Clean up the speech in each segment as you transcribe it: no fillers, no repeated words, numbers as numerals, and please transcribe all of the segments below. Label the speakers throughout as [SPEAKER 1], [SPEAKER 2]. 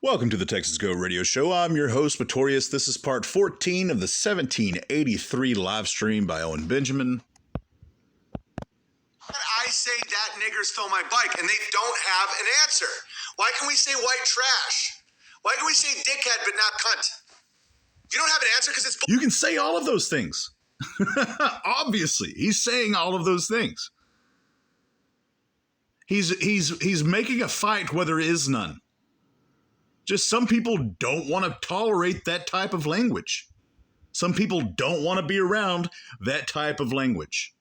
[SPEAKER 1] Welcome to the Texas Go Radio Show. I'm your host, Pretorius. This is part 14 of the 1783 live stream by Owen Benjamin.
[SPEAKER 2] I say that nigger stole my bike, and they don't have an answer. Why can we say white trash? Why can we say dickhead but not cunt? You don't have an answer because it's
[SPEAKER 1] You can say all of those things. Obviously, he's saying all of those things. He's making a fight where there is none. Just some people don't want to tolerate that type of language. Some people don't want to be around that type of language.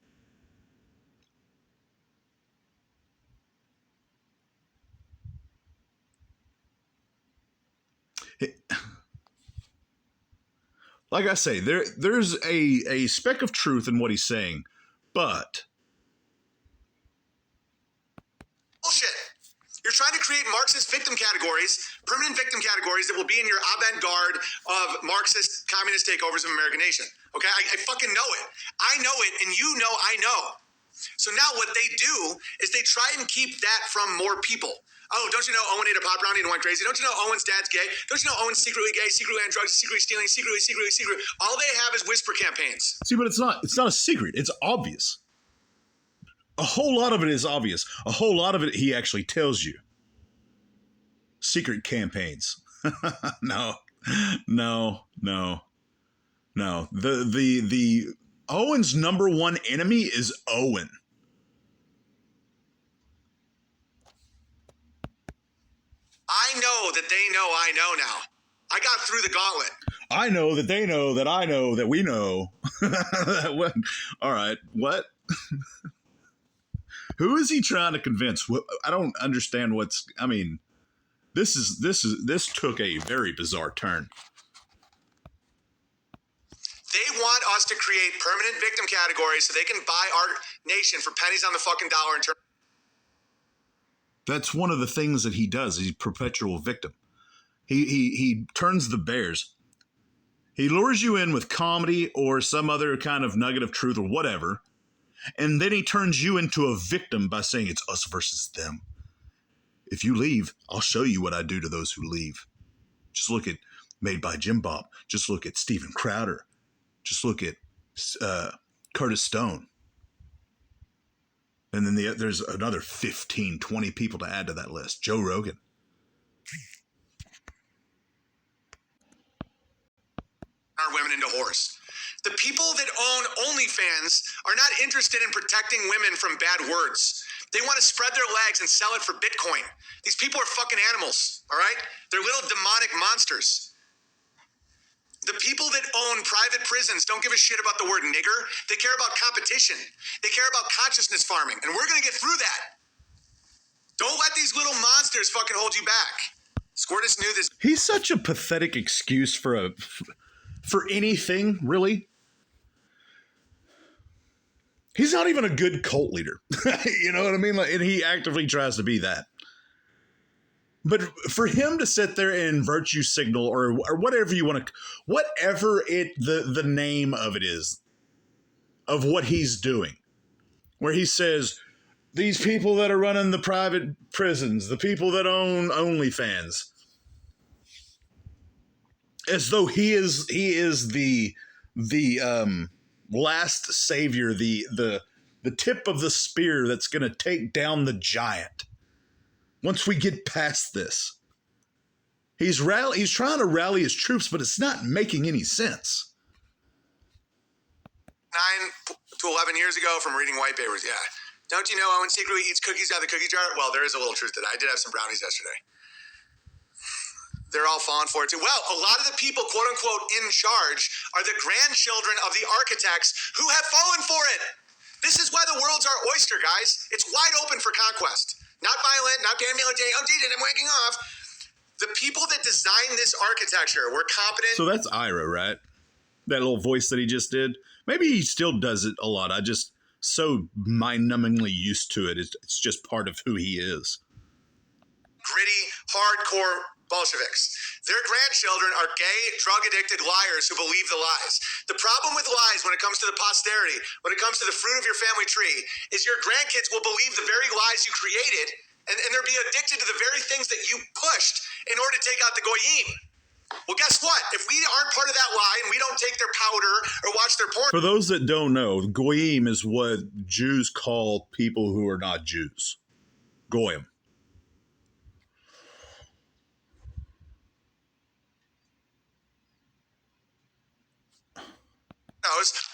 [SPEAKER 1] Like I say, there's a speck of truth in what he's saying, but
[SPEAKER 2] bullshit. You're trying to create Marxist victim categories, permanent victim categories that will be in your avant-garde of Marxist communist takeovers of American nation. Okay, I fucking know it. I know it, and you know I know. So now what they do is they try and keep that from more people. Oh, don't you know Owen ate a pot brownie and went crazy? Don't you know Owen's dad's gay? Don't you know Owen's secretly gay, secretly on drugs, secretly stealing, secretly? All they have is whisper campaigns.
[SPEAKER 1] See, but it's not a secret. It's obvious. A whole lot of it is obvious. A whole lot of it he actually tells you. Secret campaigns. No. The Owen's number one enemy is Owen.
[SPEAKER 2] I know that they know I know now. I got through the gauntlet.
[SPEAKER 1] I know that they know that I know that we know. All right, what? Who is he trying to convince? I don't understand this took a very bizarre turn.
[SPEAKER 2] They want us to create permanent victim categories so they can buy our nation for pennies on the fucking dollar.
[SPEAKER 1] That's one of the things that he does. He's a perpetual victim. He turns the bears. He lures you in with comedy or some other kind of nugget of truth or whatever, and then he turns you into a victim by saying it's us versus them. If you leave, I'll show you what I do to those who leave. Just look at Made by Jim Bob. Just look at Steven Crowder. Just look at Curtis Stone. And then there's another 15, 20 people to add to that list. Joe Rogan.
[SPEAKER 2] Our women into whores. The people that own OnlyFans are not interested in protecting women from bad words. They want to spread their legs and sell it for Bitcoin. These people are fucking animals, all right? They're little demonic monsters. The people that own private prisons don't give a shit about the word nigger. They care about competition. They care about consciousness farming, and we're going to get through that. Don't let these little monsters fucking hold you back. Squirtus knew this.
[SPEAKER 1] He's such a pathetic excuse for anything, really. He's not even a good cult leader. You know what I mean? And he actively tries to be that. But for him to sit there and virtue signal or whatever you want to, whatever the name of it is, of what he's doing, where he says, these people that are running the private prisons, the people that own OnlyFans, as though he is the last savior, the tip of the spear that's going to take down the giant. Once we get past this, he's trying to rally his troops, but it's not making any sense.
[SPEAKER 2] 9 to 11 years ago from reading white papers, yeah. Don't you know Owen secretly eats cookies out of the cookie jar? Well, there is a little truth to that. I did have some brownies yesterday. They're all falling for it too. Well, a lot of the people, quote unquote, in charge are the grandchildren of the architects who have fallen for it. This is why the world's our oyster, guys. It's wide open for conquest. Not violent, not paramilitary. Oh, Jesus, I'm wanking off. The people that designed this architecture were competent.
[SPEAKER 1] So that's Ira, right? That little voice that he just did. Maybe he still does it a lot. I just so mind-numbingly used to it. It's just part of who he is.
[SPEAKER 2] Gritty, hardcore Bolsheviks. Their grandchildren are gay, drug-addicted liars who believe the lies. The problem with lies when it comes to the posterity, when it comes to the fruit of your family tree, is your grandkids will believe the very lies you created and they'll be addicted to the very things that you pushed in order to take out the goyim. Well, guess what? If we aren't part of that lie and we don't take their powder or watch their porn.
[SPEAKER 1] For those that don't know, goyim is what Jews call people who are not Jews. Goyim.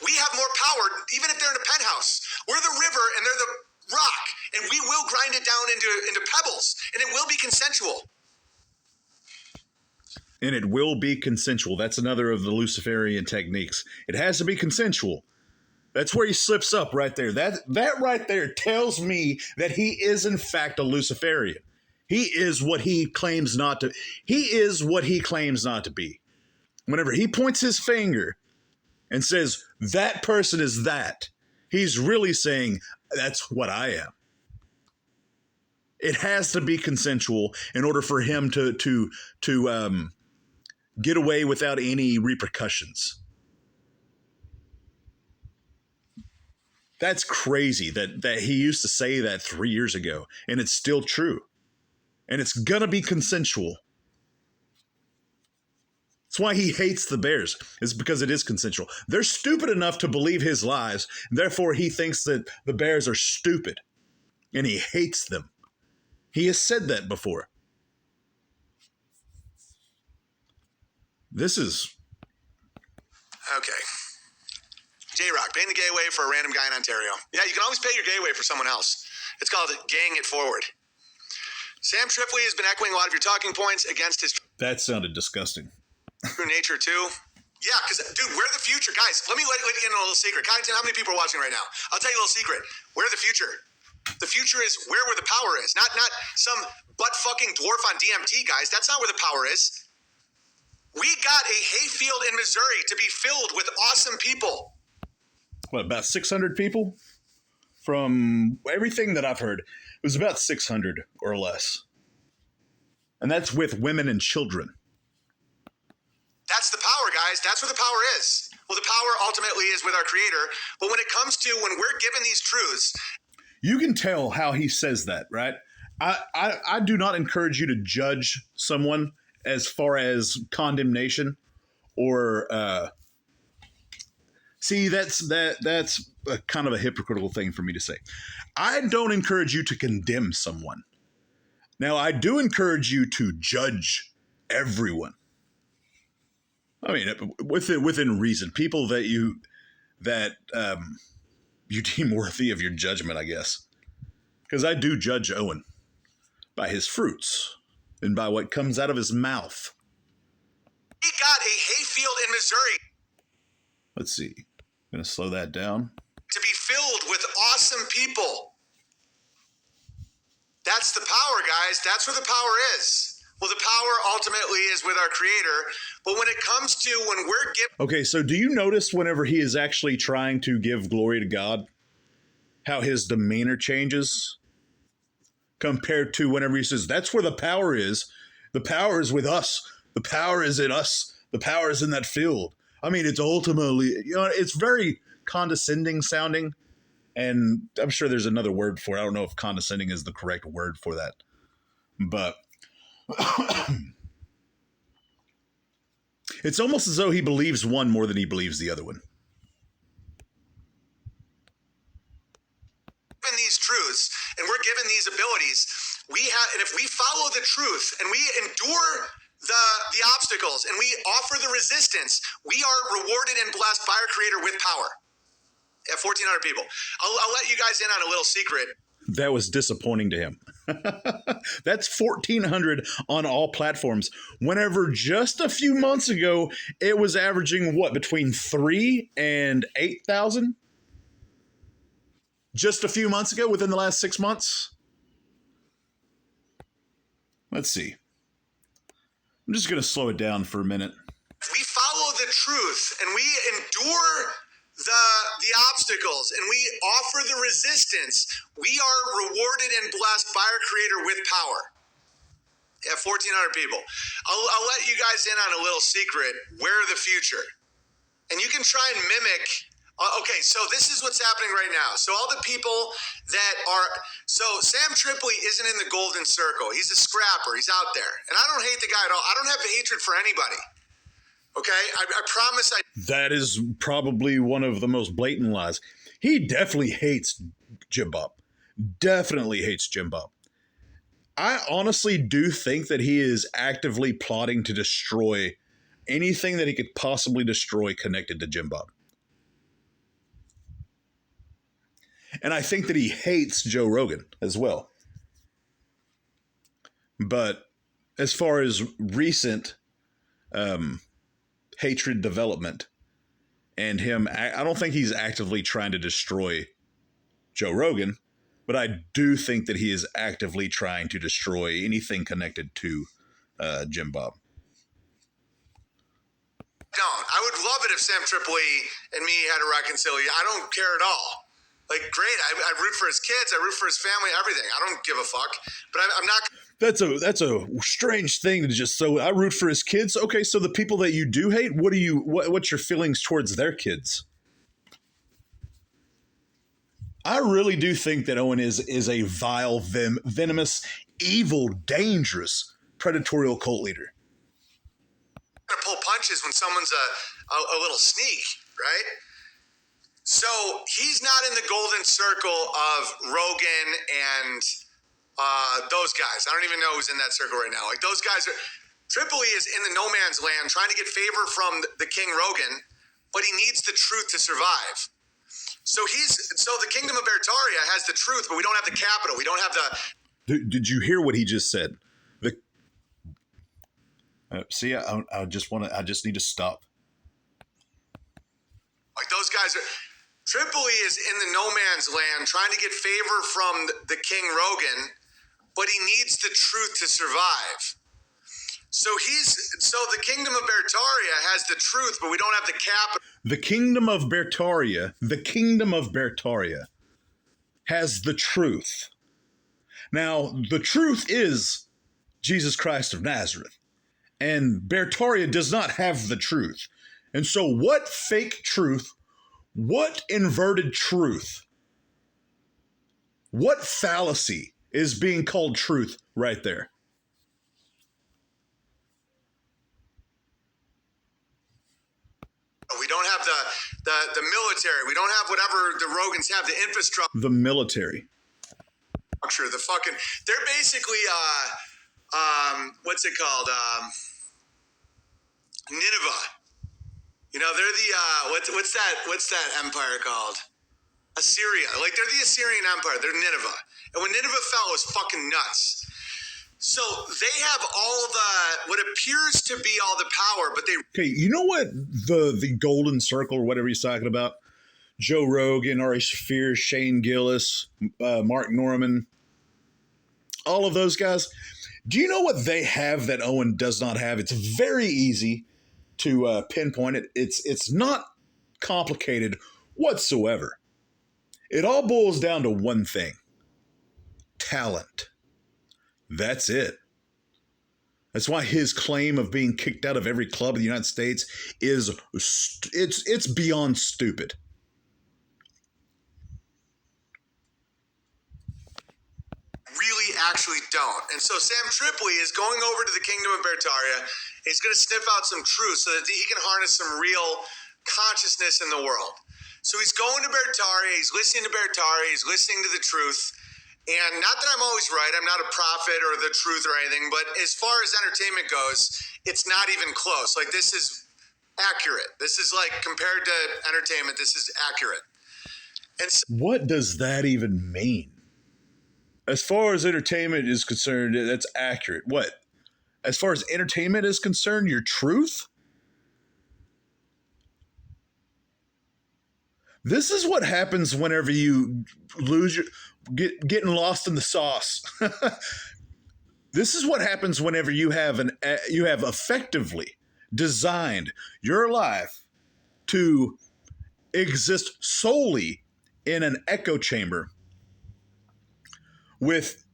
[SPEAKER 2] We have more power, even if they're in a penthouse. We're the river and they're the rock, and we will grind it down into pebbles, and it will be consensual.
[SPEAKER 1] And it will be consensual. That's another of the Luciferian techniques. It has to be consensual. That's where he slips up right there. That right there tells me that he is in fact a Luciferian. He is what he claims not to. He is what he claims not to be. Whenever he points his finger and says, that person is that, he's really saying, that's what I am. It has to be consensual in order for him to get away without any repercussions. That's crazy that he used to say that 3 years ago, and it's still true. And it's gonna be consensual. That's why he hates the Bears, is because it is consensual. They're stupid enough to believe his lies, therefore he thinks that the Bears are stupid, and he hates them. He has said that before. This is...
[SPEAKER 2] Okay. J-Rock, paying the gay way for a random guy in Ontario. Yeah, you can always pay your gay way for someone else. It's called gang it forward. Sam Tripoli has been echoing a lot of your talking points against his...
[SPEAKER 1] That sounded disgusting.
[SPEAKER 2] ...true nature, too. Yeah, because, dude, we're the future. Guys, let me let you in on a little secret. Connington, how many people are watching right now? I'll tell you a little secret. We're the future. The future is where the power is. Not some butt-fucking dwarf on DMT, guys. That's not where the power is. We got a hayfield in Missouri to be filled with awesome people.
[SPEAKER 1] What, about 600 people? From everything that I've heard, it was about 600 or less. And that's with women and children.
[SPEAKER 2] That's the power, guys. That's where the power is. Well, the power ultimately is with our Creator. But when it comes to when we're given these truths...
[SPEAKER 1] You can tell how he says that, right? I do not encourage you to judge someone as far as condemnation or... See, that's a kind of a hypocritical thing for me to say. I don't encourage you to condemn someone. Now, I do encourage you to judge everyone. I mean, within reason. People that you deem worthy of your judgment, I guess. Because I do judge Owen by his fruits and by what comes out of his mouth.
[SPEAKER 2] We got a hayfield in Missouri.
[SPEAKER 1] Let's see. I'm going to slow that down.
[SPEAKER 2] To be filled with awesome people. That's the power, guys. That's where the power is. Well, the power ultimately is with our Creator. But when it comes to when we're given...
[SPEAKER 1] Okay, so do you notice whenever he is actually trying to give glory to God, how his demeanor changes compared to whenever he says, that's where the power is. The power is with us. The power is in us. The power is in that field. I mean, it's ultimately, it's very condescending sounding. And I'm sure there's another word for it. I don't know if condescending is the correct word for that. But it's almost as though he believes one more than he believes the other one.
[SPEAKER 2] Given these truths and we're given these abilities, and if we follow the truth and we endure the obstacles and we offer the resistance, we are rewarded and blessed by our Creator with power. Yeah, 1,400 people. I'll let you guys in on a little secret.
[SPEAKER 1] That was disappointing to him. That's 1,400 on all platforms. Whenever just a few months ago, it was averaging what, between 3,000 and 8,000? Just a few months ago, within the last 6 months? Let's see. I'm just going to slow it down for a minute.
[SPEAKER 2] If we follow the truth and we endure the obstacles and we offer the resistance, we are rewarded and blessed by our Creator with power. Yeah, 1,400 people. I'll let you guys in on a little secret. We're the future. And you can try and mimic Okay, so this is what's happening right now. So all the people that are, so Sam Tripoli isn't in the golden circle. He's a scrapper. He's out there. And I don't hate the guy at all. I don't have hatred for anybody. Okay? I promise I.
[SPEAKER 1] That is probably one of the most blatant lies. He definitely hates Jim Bob. Definitely hates Jim Bob. I honestly do think that he is actively plotting to destroy anything that he could possibly destroy connected to Jim Bob. And I think that he hates Joe Rogan as well. But as far as recent hatred development and him, I don't think he's actively trying to destroy Joe Rogan, but I do think that he is actively trying to destroy anything connected to Jim Bob.
[SPEAKER 2] I would love it if Sam Tripoli and me had a reconciliation. I don't care at all. Like, great. I root for his kids. I root for his family. Everything. I don't give a fuck. But I'm not.
[SPEAKER 1] That's a strange thing to just. So I root for his kids. Okay, so the people that you do hate, what's your feelings towards their kids? I really do think that Owen is a vile, venomous, evil, dangerous, predatory cult leader.
[SPEAKER 2] To pull punches when someone's a little sneak, right? So he's not in the golden circle of Rogan and those guys. I don't even know who's in that circle right now. Like, those guys are. Tripoli is in the no man's land trying to get favor from the King Rogan, but he needs the truth to survive. So the kingdom of Bertaria has the truth, but we don't have the capital. We don't have the.
[SPEAKER 1] Did you hear what he just said? See, I just need to stop.
[SPEAKER 2] Like, those guys are. Tripoli is in the no man's land trying to get favor from the King Rogan, but he needs the truth to survive. So the kingdom of Bertaria has the truth, but we don't have the capital.
[SPEAKER 1] The kingdom of Bertaria has the truth. Now, the truth is Jesus Christ of Nazareth. And Bertaria does not have the truth. And so what fake truth, what inverted truth, what fallacy is being called truth right there?
[SPEAKER 2] We don't have the military. We don't have whatever the Rogans have, the infrastructure.
[SPEAKER 1] The military.
[SPEAKER 2] The fucking. They're basically what's it called? Nineveh. You know, they're the what's that empire called? Assyria. Like, they're the Assyrian Empire. They're Nineveh. And when Nineveh fell, it was fucking nuts. So they have all what appears to be all the power, but they.
[SPEAKER 1] Okay, you know what the golden circle or whatever he's talking about? Joe Rogan, Ari Shaffir, Shane Gillis, Mark Norman, all of those guys. Do you know what they have that Owen does not have? It's very easy to pinpoint it. It's not complicated whatsoever. It all boils down to one thing: talent. That's it. That's why his claim of being kicked out of every club in the United States is it's beyond stupid.
[SPEAKER 2] Really actually don't. And so Sam Tripoli is going over to the kingdom of Bertaria. He's going to sniff out some truth so that he can harness some real consciousness in the world. So he's going to Bertaria. He's listening to Bertaria. He's listening to the truth. And not that I'm always right. I'm not a prophet or the truth or anything. But as far as entertainment goes, it's not even close. Like, this is accurate. This is, like, compared to entertainment, this is accurate. And so,
[SPEAKER 1] what does that even mean? As far as entertainment is concerned, that's accurate. What? As far as entertainment is concerned, your truth? This is what happens whenever you lose getting lost in the sauce. This is what happens whenever you have effectively designed your life to exist solely in an echo chamber with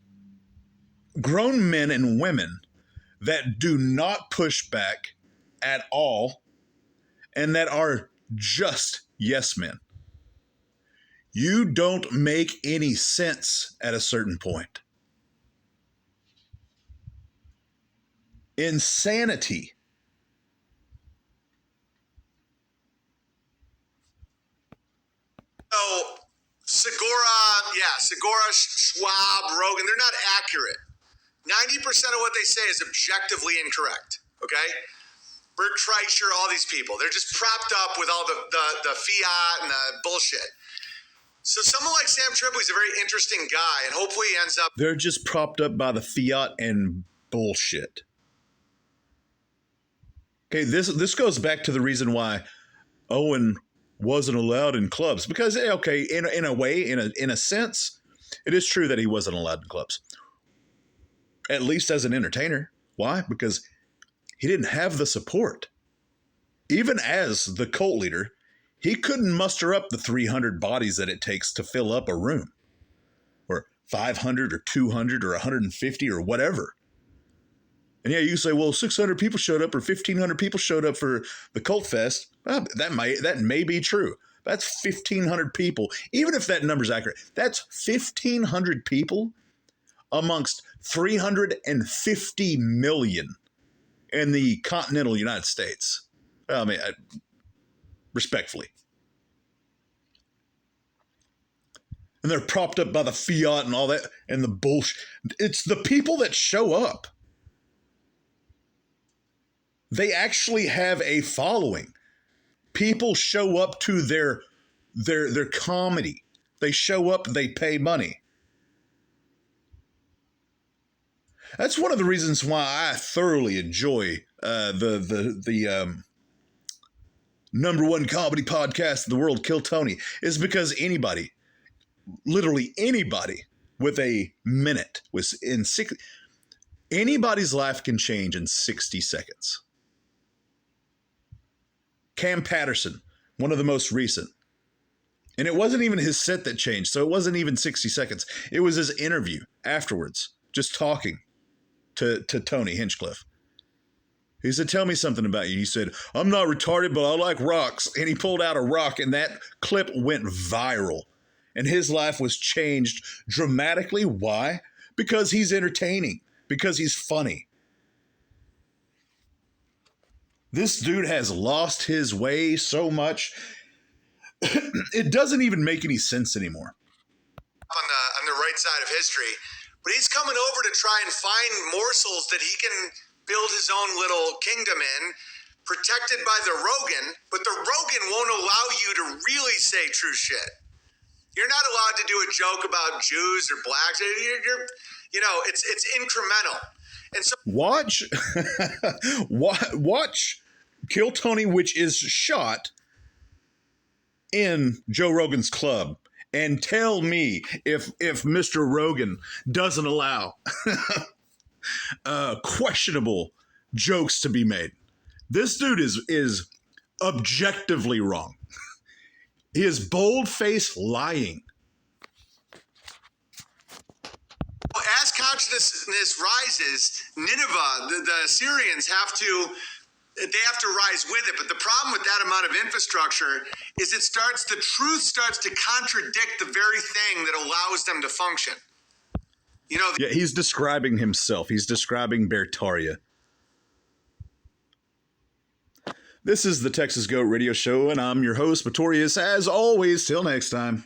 [SPEAKER 1] grown men and women that do not push back at all and that are just yes men. You don't make any sense at a certain point. Insanity.
[SPEAKER 2] So, Segura, Schwab, Rogan, they're not accurate. 90% of what they say is objectively incorrect, okay? Bert Kreischer, all these people, they're just propped up with all the fiat and the bullshit. So someone like Sam Tripoli is a very interesting guy, and hopefully he ends up...
[SPEAKER 1] They're just propped up by the fiat and bullshit. Okay, this goes back to the reason why Owen wasn't allowed in clubs. Because, okay, in a way, in a sense, it is true that he wasn't allowed in clubs. At least as an entertainer. Why? Because he didn't have the support. Even as the cult leader, he couldn't muster up the 300 bodies that it takes to fill up a room. Or 500 or 200 or 150 or whatever. And yeah, you say, well, 600 people showed up or 1,500 people showed up for the Cult Fest. Well, that may be true. That's 1,500 people. Even if that number's accurate, that's 1,500 people amongst 350 million in the continental United States. I mean, respectfully. And they're propped up by the fiat and all that and the bullshit. It's the people that show up. They actually have a following. People show up to their comedy. They show up, they pay money. That's one of the reasons why I thoroughly enjoy the number one comedy podcast in the world, Kill Tony, is because anybody, literally anybody with a minute, anybody's life can change in 60 seconds. Cam Patterson, one of the most recent. And it wasn't even his set that changed, so it wasn't even 60 seconds. It was his interview afterwards, just talking to Tony Hinchcliffe. He said, tell me something about you. He said, I'm not retarded, but I like rocks. And he pulled out a rock, and that clip went viral. And his life was changed dramatically. Why? Because he's entertaining. Because he's funny. This dude has lost his way so much. It doesn't even make any sense anymore.
[SPEAKER 2] On the right side of history. But he's coming over to try and find morsels that he can build his own little kingdom in, protected by the Rogan, but the Rogan won't allow you to really say true shit. You're not allowed to do a joke about Jews or blacks. It's incremental. And so
[SPEAKER 1] watch Kill Tony, which is shot in Joe Rogan's club, and tell me if Mr. Rogan doesn't allow questionable jokes to be made. This dude is objectively wrong. He is bold-faced lying.
[SPEAKER 2] As consciousness rises, Nineveh, the Assyrians have to rise with it. But the problem with that amount of infrastructure is the truth starts to contradict the very thing that allows them to function.
[SPEAKER 1] Yeah, he's describing himself. He's describing Bertaria. This is the Texas Goat Radio Show, and I'm your host, Pretorius. As always, till next time.